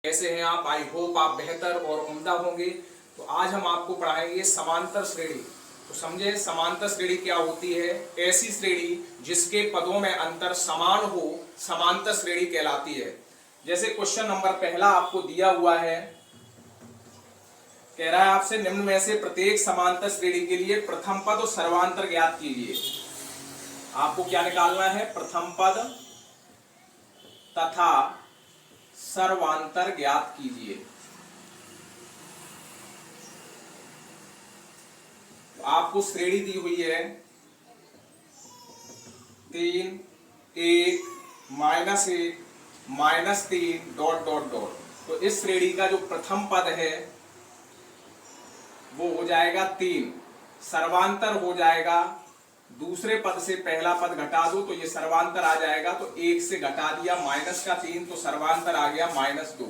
कैसे हैं आप? आई होप आप बेहतर और उम्दा होंगे। तो आज हम आपको पढ़ाएंगे समांतर श्रेणी। तो समझे समांतर श्रेणी क्या होती है। ऐसी श्रेणी जिसके पदों में अंतर समान हो समांतर श्रेणी कहलाती है। जैसे क्वेश्चन नंबर पहला आपको दिया हुआ है, कह रहा है आपसे निम्न में से प्रत्येक समांतर श्रेणी के लिए प्रथम पद और सर्वांतर ज्ञात कीजिए। आपको क्या निकालना है? प्रथम पद तथा सर्वांतर ज्ञात कीजिए। तो आपको श्रेणी दी हुई है 3, 1, -1, -3 डॉट डॉट डॉट। तो इस श्रेणी का जो प्रथम पद है वो हो जाएगा 3, सर्वांतर हो जाएगा दूसरे पद से पहला पद घटा दो तो ये सर्वांतर आ जाएगा। तो 1 से घटा दिया -3 तो सर्वांतर आ गया -2।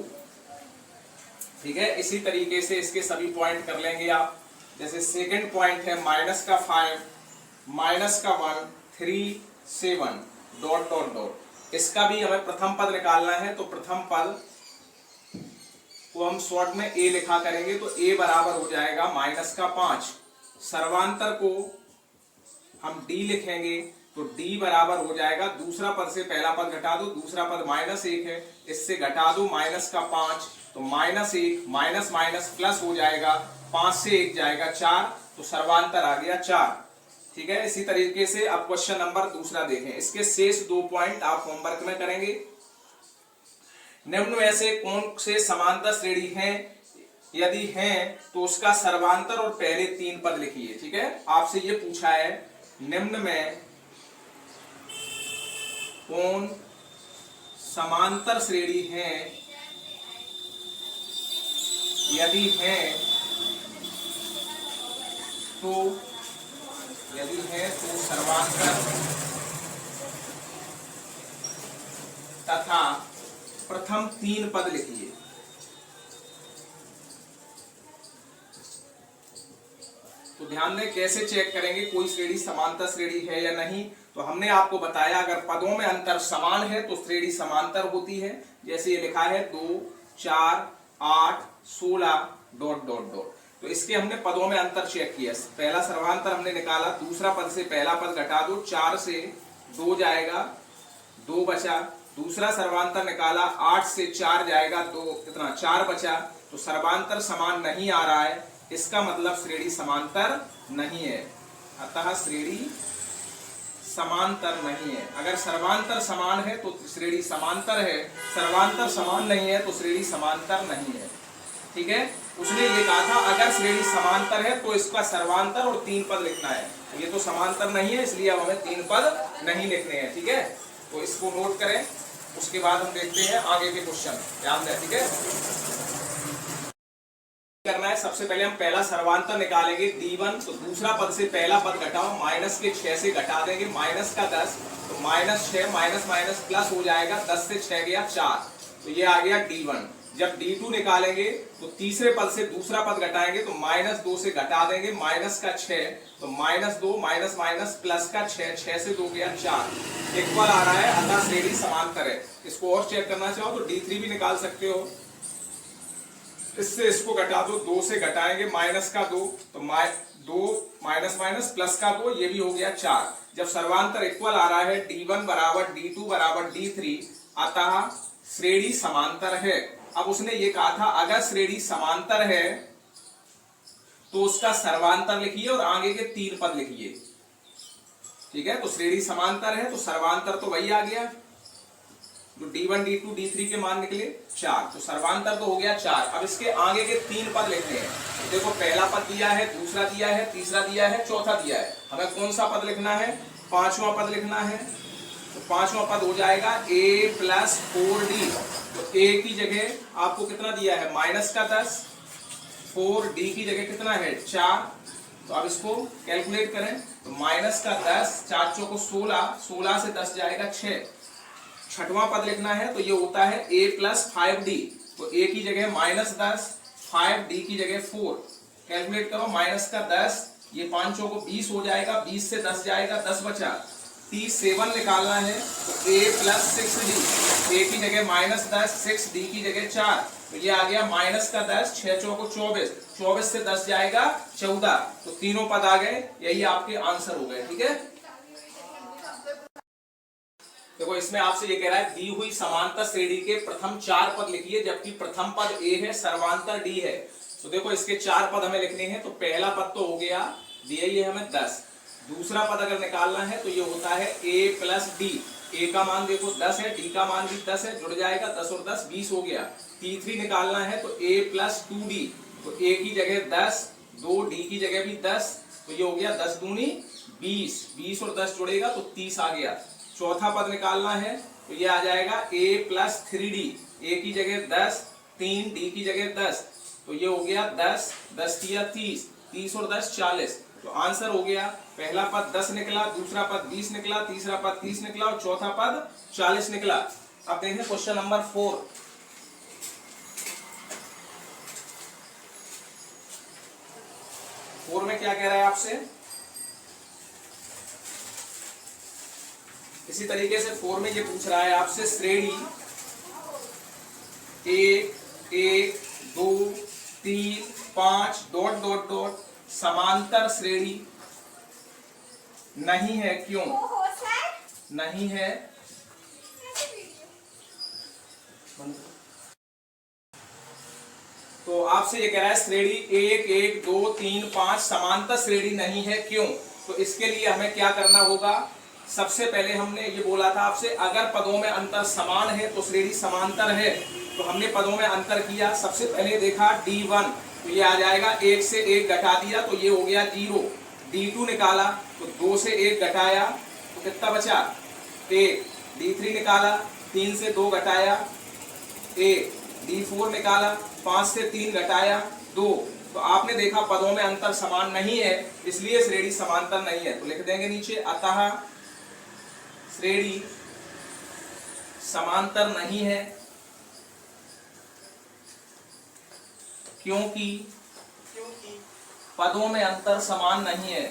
ठीक है, इसी तरीके से इसके सभी पॉइंट कर लेंगे आप। जैसे सेकंड पॉइंट है -5, -1, 3, 7 डॉट डॉट डॉट। इसका भी हमें प्रथम पद निकालना है। तो प्रथम पद को हम शॉर्ट में a लिखा करेंगे तो a बराबर हो जाएगा -5। सर्वांतर को हम d लिखेंगे तो d बराबर हो जाएगा दूसरा पद से पहला पद घटा दो, दूसरा पद -1 है, इससे घटा दो -5 तो -1 माइनस माइनस प्लस हो जाएगा, 5 से 1 जाएगा 4 तो सर्वांतर आ गया 4। ठीक है, इसी तरीके से अब क्वेश्चन नंबर दूसरा देखें। इसके शेष 2 पॉइंट आप होमवर्क में करेंगे। निम्न में से कौन से समांतर श्रेणी हैं? यदि हैं तो उसका सर्वांतर और पहले 3 पद लिखिए। ठीक है, आपसे ये पूछा है निम्न में कौन समांतर श्रेणी हैं? यदि हैं तो सर्वांतर तथा प्रथम 3 पद लिखिए। तो ध्यान दें कैसे चेक करेंगे कोई श्रेणी समांतर श्रेणी है या नहीं। तो हमने आपको बताया अगर पदों में अंतर समान है तो श्रेणी समांतर होती है। जैसे ये लिखा है 2, 4, 8, 16 डॉट डॉट डॉट। तो इसके हमने पदों में अंतर चेक किया। पहला सर्वांतर हमने निकाला, दूसरा पद से पहला पद घटा दो, 4 से 2 जाएगा, 2 बचा। दूसरा सर्वांतर निकाला, 8 से 4 जाएगा, तो कितना 4 बचा। तो सर्वांतर समान नहीं आ रहा है, इसका मतलब श्रेणी समांतर नहीं है। अतः श्रेणी समांतर नहीं है। अगर सर्वांतर समान है तो श्रेणी समांतर है, सर्वांतर समान नहीं है तो श्रेणी समांतर नहीं है। ठीक है, उसने ये कहा था अगर श्रेणी समांतर है तो इसका सर्वांतर और 3 पद लिखना है। ये तो समांतर नहीं है इसलिए अब हमें 3 पद नहीं लिखने हैं। ठीक है, तो इसको नोट करें। उसके बाद हम देखते हैं आगे के क्वेश्चन, ध्यान दें। ठीक है, करना है सबसे पहले हम पहला सर्वांतर निकालेंगे d1। तो दूसरा पद से पहला पद घटाओ, -6 से घटा देंगे, -10 तो -6 माइनस माइनस प्लस हो जाएगा, 10 से 6 गया 4 तो ये आ गया d1। जब d2 निकालेंगे तो तीसरे पद से दूसरा पद घटाएंगे तो -2 से घटा देंगे, -6 तो -2 माइनस माइनस प्लस का 6, 6 से 2 गया 4 इक्वल आ रहा है। अतः श्रेणी समांतर है। इसको और चेक करना चाहो तो d3 भी निकाल सकते हो। इससे इसको घटा दो, 2 से घटाएंगे -2 तो 2 माइनस माइनस प्लस का 2, ये भी हो गया 4। जब सर्वांतर इक्वल आ रहा है d1 बराबर d2 बराबर d3 अतः श्रेणी समांतर है। अब उसने ये कहा था अगर श्रेणी समांतर है तो उसका सर्वांतर लिखिए और आगे के 3 पद लिखिए। ठीक है, तो श्रेणी समांतर है तो सर्वांतर तो वही आ गया जो d1 d2 d3 के मान निकले 4, तो सर्वांतर तो हो गया 4। अब इसके आगे के 3 पद लिखते हैं। तो देखो पहला पद दिया है, दूसरा दिया है, तीसरा दिया है, चौथा दिया है। हमें कौन सा पद लिखना है? 5वां पद लिखना है। तो 5वां पद हो जाएगा a + 4d। तो a की जगह आपको कितना दिया है? -10, 4d की जगह कितना है? 4। तो अब इसको कैलकुलेट करें तो -10, 4 चौको 16, 16 से 10 जाएगा 6। 6वां पद लिखना है तो ये होता है a + 5d। तो a की जगह -10, 5d की जगह 4। कैलकुलेट करो, -10, ये 5 चौको 20 हो जाएगा, 20 से 10 जाएगा, 10 बचा। T7 निकालना है तो a प्लस 6d, a की जगह -10, 6d की जगह 4, तो ये आ गया -10, 6 चौको 24, 24 से 10 जाएगा 14, तो तीनों पद आ गए, यही आपके आंसर हो गए। ठीक है, देखो इसमें आपसे ये कह रहा है दी हुई समांतर श्रेणी के प्रथम 4 पद लिखिए, जबकि प्रथम पद a है, सर्वांतर d है। तो देखो इसके 4 पद हमें लिखने हैं, तो पहला पद तो हो गया, दिया ही है हमें 10। दूसरा पद अगर निकालना है तो ये होता है a प्लस डी, a का मान देखो 10 है, d का मान भी 10 है, जुड़ जाएगा 10 और 10 20 हो गया। T3 निकालना है तो a प्लस 2d, तो a की जगह 10, 2d की जगह भी 10, तो ये हो गया 10 दूनी 20, 20 और 10 जुड़ेगा तो 30 आ गया। चौथा पद निकालना है तो ये आ जाएगा a प्लस 3d, a की जगह 10, 3, d की जगह 10, तो ये हो गया 10, 10 किया 30, 30 और 10 40, तो आंसर हो गया पहला पद 10 निकला, दूसरा पद 20 निकला, तीसरा पद 30 निकला और चौथा पद 40 निकला। अब देखें क्वेश्चन नंबर 4। में क्या कह रहा है आपसे, इसी तरीके से 4 में ये पूछ रहा है आपसे श्रेणी 1, 1, 2, 3, 5 डॉट डॉट डॉट समांतर श्रेणी नहीं है, क्यों नहीं है। तो आपसे ये कह रहा है श्रेणी 1, 1, 2, 3, 5 समांतर श्रेणी नहीं है, क्यों। तो इसके लिए हमें क्या करना होगा, सबसे पहले हमने ये बोला था आपसे, अगर पदों में अंतर समान है तो श्रेणी समांतर है। तो हमने पदों में अंतर किया, सबसे पहले देखा D1, तो ये आ जाएगा 1 से 1 घटा दिया तो ये हो गया 0। D2 निकाला तो 2 से 1 घटाया तो कितना बचा 1। D3 निकाला 3 से 2 घटाया 1। D4 निकाला 5 से 3 घटाया 2। तो आपने देखा पदों में अंतर समान नहीं है, इसलिए श्रेणी समांतर नहीं है। तो लिख देंगे नीचे, अतः श्रेणी समांतर नहीं है क्योंकि पदों में अंतर समान नहीं है।